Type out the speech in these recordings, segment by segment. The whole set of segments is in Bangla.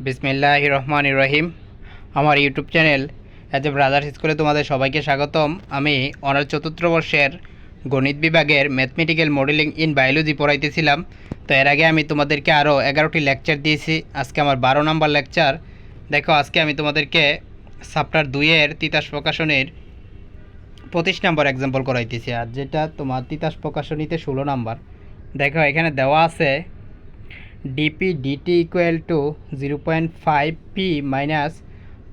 বিসমিল্লাহির রহমানির রহিম। আমার YouTube channel as a brothers স্কুলে তোমাদের সবাইকে স্বাগতম। আমি অনার্স চতুর্থ বর্ষের গণিত বিভাগের ম্যাথমেটিক্যাল মডেলিং ইন বায়োলজি পড়াইতেছিলাম। তো এর আগে আমি তোমাদেরকে আরও 11টি লেকচার দিয়েছি। আজকে আমার 12 নম্বর লেকচার। দেখো, আজকে আমি তোমাদেরকে চ্যাপ্টার 2-এর তিতাস প্রকাশনীর 25 নম্বর এক্সাম্পল করাইতেছি, আর যেটা তোমার তিতাস প্রকাশনীতে 16 নম্বর। দেখো, এখানে দেওয়া আছে DP DT equal to 0.5 P minus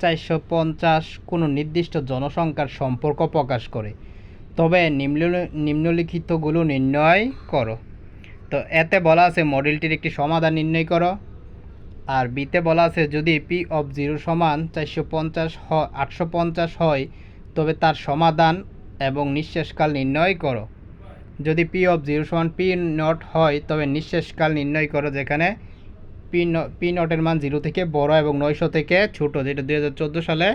450 কোনো নির্দিষ্ট জনসংখ্যার সম্পর্ক প্রকাশ করে, তবে নিম্নলিখিতগুলো নির্ণয় করো। তো এতে বলা আছে মডেলটির একটি সমাধান নির্ণয় করো। আর বিতে বলা আছে যদি পি অফ 0 সমান 850 হয় তবে তার সমাধান এবং নিঃশেষকাল নির্ণয় করো। যদি পি অফ 0 সমান পি নট হয় তবে নিঃশেষকাল নির্ণয় করো, যেখানে পি নটের মান 0 থেকে বড় এবং 900 থেকে ছোট, যেটা 2014 সালে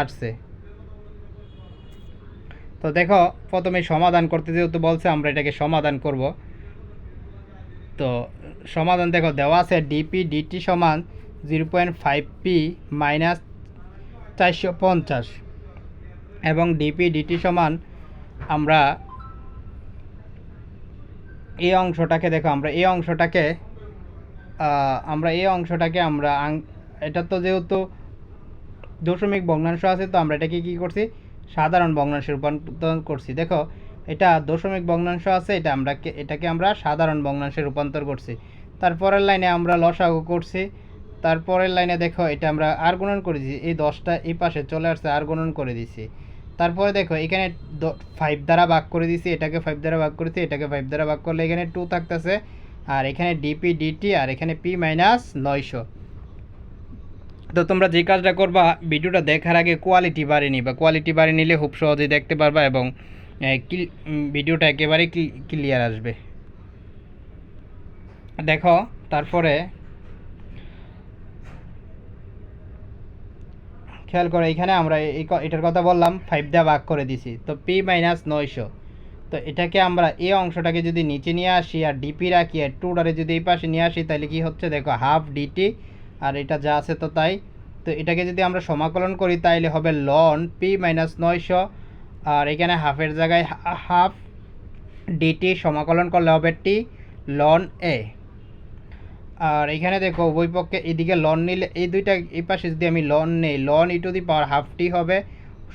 আসছে। তো দেখো, প্রথমে সমাধান করতে যেহেতু বলছে, আমরা এটাকে সমাধান করব। তো সমাধান দেখো, দেওয়া আছে ডিপি ডিটি সমান 0.5 পি মাইনাস 450 এবং ডিপি ডিটি সমান আমরা এই অংশটাকে দেখো, আমরা এই অংশটাকে এটা তো যেহেতু দশমিক ভগ্নাংশ আছে, তো আমরা এটাকে কী করছি, সাধারণ ভগ্নাংশে রূপান্তর করছি। দেখো, এটা দশমিক ভগ্নাংশ আছে, এটাকে আমরা সাধারণ ভগ্নাংশে রূপান্তর করছি। তারপরের লাইনে আমরা লসাগু করছি। তারপরের লাইনে দেখো, এটা আমরা আর গুণন করে দিয়েছি, এই 10টা এই পাশে চলে আসছে, আর গুণন করে দিছি। তারপরে দেখো, এখানে 5 দ্বারা ভাগ করে দিছি, এটাকে 5 দ্বারা ভাগ করেছি, এটাকে 5 দ্বারা ভাগ করলে এখানে 2 থাকতেছে, আর এখানে ডিপি ডিটি, আর এখানে পি মাইনাস 900। তো তোমরা যে কাজটা করবা, ভিডিওটা দেখার আগে কোয়ালিটি বাড়িয়ে নিবা। কোয়ালিটি বাড়িয়ে নিলে খুব সহজেই দেখতে পারবা এবং ভিডিওটা একেবারেই ক্লিয়ার আসবে। দেখো, তারপরে খেয়াল করে, এখানে আমরা এটার কথা বললাম 5 দিয়ে ভাগ করে দিছি, তো পি মাইনাস 900। তো এটাকে আমরা এই অংশটাকে যদি নিচে নিয়ে আসি আর ডিপি রাখি আর 2টারে যদি এই পাশে নিয়ে আসি, তাহলে কি হচ্ছে দেখো, হাফ ডিটি, আর এটা যা আছে তো তাই। তো এটাকে যদি আমরা সমাকলন করি তাইলে হবে লন পি মাইনাস 900, আর এখানে হাফের জায়গায় হাফ ডিটি সমাকলন করলে হবে টি লন এ। আর এখানে দেখো, উভয় পক্ষে এদিকে লন নিলে, এই দুইটা এই পাশে যদি আমি লন নেই, লন e to the power half টি হবে।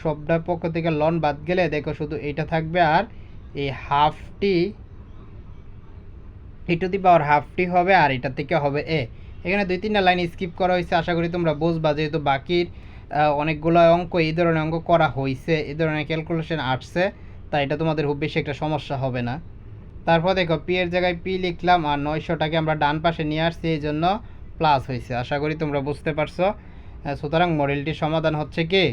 সবটা পক্ষ থেকে লন বাদ গেলে দেখো শুধু এইটা থাকবে, আর এই হাফ টি e to the power half টি হবে, আর এটা থেকে হবে এ। এখানে 2-3টা লাইন স্কিপ করা হয়েছে, আশা করি তোমরা বুঝবা, যেহেতু বাকির অনেকগুলো অঙ্ক এই ধরনের অঙ্ক করা হয়েছে, এই ধরনের ক্যালকুলেশন আসছে, তাই এটা তোমাদের খুব বেশি একটা সমস্যা হবে না। তারপর দেখো, পি এর জায়গায় পি লিখলাম, আর 900টাকে আমরা ডান পাশে নিয়ে আসছি, এই জন্য প্লাস হয়েছে। আশা করি তোমরা বুঝতে পারছো। সুতরাং মডেলটির সমাধান হচ্ছে কি,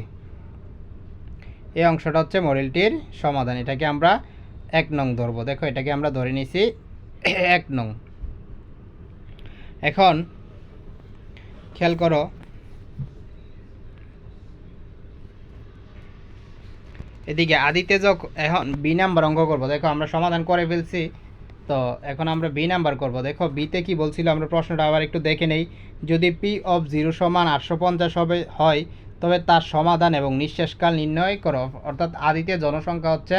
এই অংশটা হচ্ছে মডেলটির সমাধান। এটাকে আমরা 1 নং ধরবো। দেখো, এটাকে আমরা ধরে নিছি 1 নং। এখন খেয়াল করো, এদিকে আদিতে এখন বি নাম্বার অঙ্ক করবো। দেখো, আমরা সমাধান করে ফেলছি, তো এখন আমরা বি নাম্বার করব। দেখো, বিতে কি বলছিল, আমরা প্রশ্নটা আবার একটু দেখে নেই। যদি পি অফ 0 সমান 850 হয় তবে তার সমাধান এবং নিঃশেষকাল নির্ণয় করো। অর্থাৎ আদিতে জনসংখ্যা হচ্ছে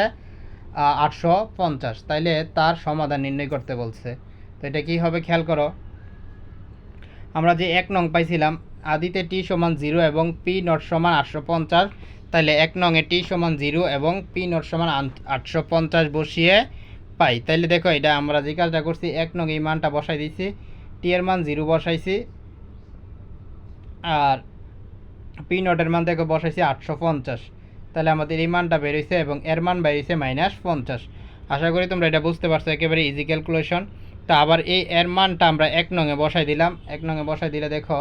850, তাইলে তার সমাধান নির্ণয় করতে বলছে। তো এটা কি হবে খেয়াল করো, আমরা যে 1 নং পাইছিলাম, আদিতে টি সমান 0 এবং পি নট সমান 850, তাহলে 1 নংয়ে টি সমান 0 এবং পি নট সমান 850 বসিয়ে পাই। তাইলে দেখো, এটা আমরা যে কাজটা করছি, 1 নং এই মানটা বসাই দিছি, টি এর মান 0 বসাইছি, আর পি নটের মান দেখো বসাইছি 850। তাহলে আমাদের এই মানটা বেরোইছে এবং এর মান বেরিয়েছে -50। আশা করি তোমরা এটা বুঝতে পারছো, একেবারে ইজি ক্যালকুলেশন। তো আবার এই এর মানটা আমরা 1 নংয়ে বসাই দিলাম। 1 নংয়ে বসাই দিলে দেখো,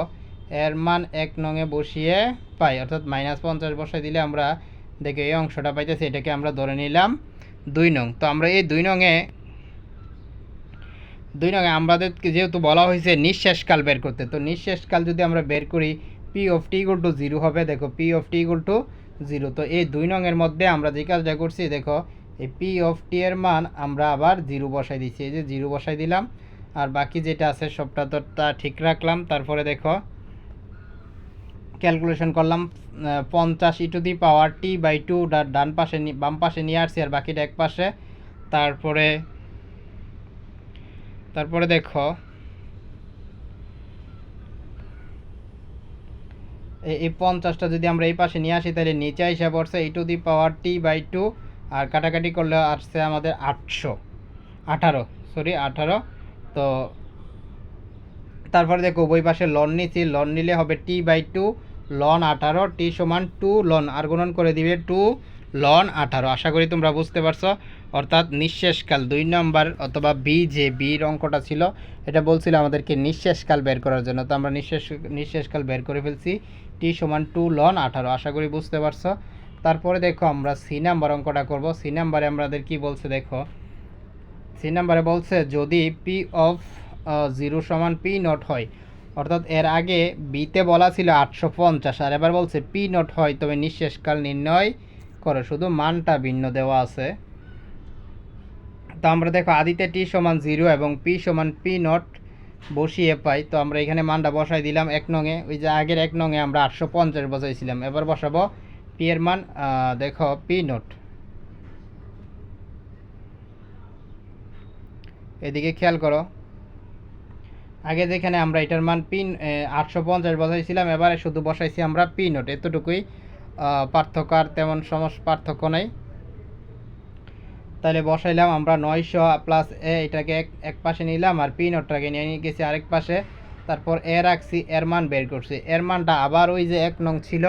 এর মান 1 নংয়ে বসিয়ে পাই, অর্থাৎ -50 বসাই দিলে আমরা দেখো এই অংশটা পাইতেছি। এটাকে আমরা ধরে নিলাম 2 নং। তো আমরা এই 2 নংয়ে আমাদের যেহেতু বলা হয়েছে নিঃশেষকাল বের করতে, তো নিঃশেষকাল যদি আমরা বের করি, P of T equal to 0 হবে। দেখো, P of T equal to 0। তো এই 2 নংয়ের মধ্যে আমরা যে কাজটা করছি, দেখো এই পি অফ টি এর মান আমরা আবার 0 বসাই দিচ্ছি, এই যে 0 বসাই দিলাম, আর বাকি যেটা আছে সবটা তো তা ঠিক রাখলাম। তারপরে দেখো, ক্যালকুলেশন করলাম 50 e⁻t/2 ডান পাশে বাম পাশে নিয়ে আসছি, আর বাকিটা এক পাশে। তারপরে দেখো এই 50টা যদি আমরা এই পাশে নিয়ে আসি তাহলে নিচে এসে পড়ছে e⁻t/2, আর কাটাকাটি করলে আসছে আমাদের 18। তো তারপরে দেখো উভয় পাশে লন নিচ্ছি, লন নিলে হবে t/2 লন 18, t সমান 2 লন, আর গুণন করে দিবে 2 লন 18। আশা করি তোমরা বুঝতে পারছো। অর্থাৎ নিঃশেষকাল 2 নম্বর অথবা বি, যে বির অঙ্কটা ছিল এটা বলছিল আমাদেরকে নিঃশেষকাল বের করার জন্য। তো আমরা নিঃশেষকাল বের করে ফেলছি, t সমান 2 লন 18। আশা করি বুঝতে পারছো। তারপরে দেখো আমরা সি নাম্বার অঙ্কটা করব। সি নাম্বারে আমাদের কি বলছে দেখো, সি নাম্বারে বলছে যদি পি অফ 0 সমান পি নট হয়, অর্থাৎ এর আগে বিতে বলা ছিল 850, আর এবার বলছে পি নট হয় তবে নিঃশেষকাল নির্ণয় করো, শুধু মানটা ভিন্ন দেওয়া আছে। তো আমরা দেখো আদিতে টি সমান 0 এবং পি সমান পি নট বসিয়ে পাই। তো আমরা এখানে মানটা বসাই দিলাম 1 নংয়ে, ওই যে আগের 1 নংয়ে আমরা 850 বসাইছিলাম। এবার বসাবো পি এর মান, দেখো পি নট, এদিকে খেয়াল করো, আগে যেখানে আমরা এটার মান পিন 850 বসাইছিলাম, এবারে শুধু বসাইছি আমরা পি নোট, এতটুকুই পার্থক্য, আর তেমন পার্থক্য নেই। তাহলে বসাইলাম আমরা 900 প্লাস এটাকে এক পাশে নিলাম, আর পি নোটটাকে নিয়ে গেছি আরেক পাশে। তারপর এ রাখছি, এর মান বের করছি, এর মানটা আবার ওই যে 1 নং ছিল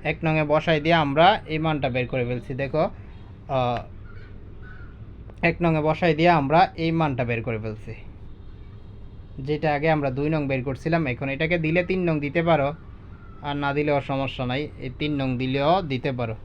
1 নংয়ে বসাই দিয়ে আমরা এই মানটা বের করে ফেলছি। দেখো 1 নংয়ে বসাই দিয়ে আমরা এই মানটা বের করে ফেলছি, যেটা আগে আমরা 2 নং বের করছিলাম। এখন এটাকে দিলে 3 নং দিতে পারো, আর না দিলেও সমস্যা নাই, এই 3 নং দিলেও দিতে পারো।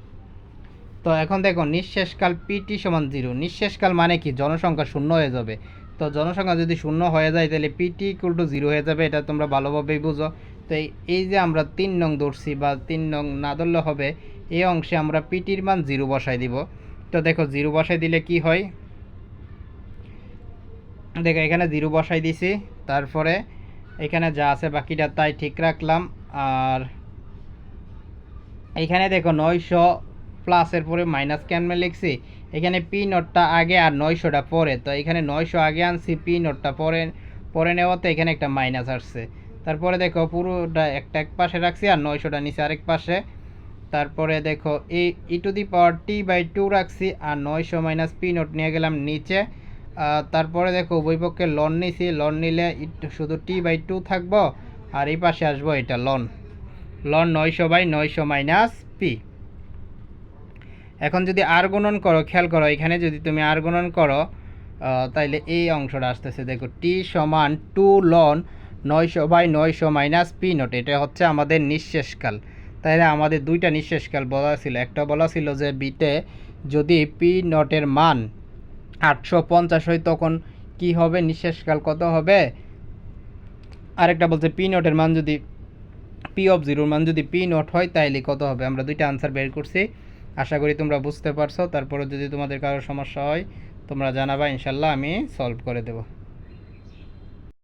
তো এখন দেখো নিঃশেষকাল পিটি সমান 0, নিঃশেষকাল মানে কি, জনসংখ্যা শূন্য হয়ে যাবে। তো জনসংখ্যা যদি শূন্য হয়ে যায় তাহলে পিটি ইকুয়াল টু 0 হয়ে যাবে, এটা তোমরা ভালোভাবেই বুঝো। তো এই যে আমরা 3 নং ধরছি, বা 3 নং না ধরলে হবে, এই অংশে আমরা পিটির মান 0 বসাই দিব। তো দেখো 0 বসাই দিলে কি হয়, দেখো এখানে 0 বসাই দিছি, তারপরে এখানে যা আছে বাকিটা তাই ঠিক রাখলাম। আর এখানে দেখো 900 প্লাসের পরে মাইনাস কেমনে লিখছি, এখানে পি নোটটা আগে আর 900টা পরে। তো এখানে 900 আগে আনছি, পি নোটটা পরে নেওয়াতে এখানে একটা মাইনাস আসছে। তারপরে দেখো পুরোটা এক পাশে রাখছি, আর 900টা নিচে আরেক পাশে। তারপরে দেখো এই e⁻t/2 রাখছি, আর 900 মাইনাস পি নোট নিয়ে গেলাম নিচে। তারপরে দেখো উভয় পক্ষে লন নিছি, লন নিলে শুধু t/2 থাকবো, আর এই পাশে আসবো এটা লন 900/900 মাইনাস পি। এখন যদি আর গুণন করো, খেয়াল করো এখানে যদি তুমি আর গুণন করো, তাইলে এই অংশটা আসতেছে, দেখো টি সমান 2 লন 900/900 মাইনাস পি নোট, এটা হচ্ছে আমাদের নিঃশেষকাল। তাইলে আমাদের দুইটা নিঃশেষকাল বলা ছিল, একটা বলা ছিল যে বিতে যদি পি নোটের মান 850 হয় তখন কি হবে, নিঃশেষকাল কত হবে। আরেকটা বলছে পি নোটের মান যদি পি অফ 0 মান যদি পি নোট হয় তাইলে কত হবে। আমরা দুইটা আনসার বের করছি, আশা করি তোমরা বুঝতে পারছো। তারপরে যদি তোমাদের কারো সমস্যা হয় তোমরা জানাবা, ইনশাল্লাহ আমি সলভ করে দেবো।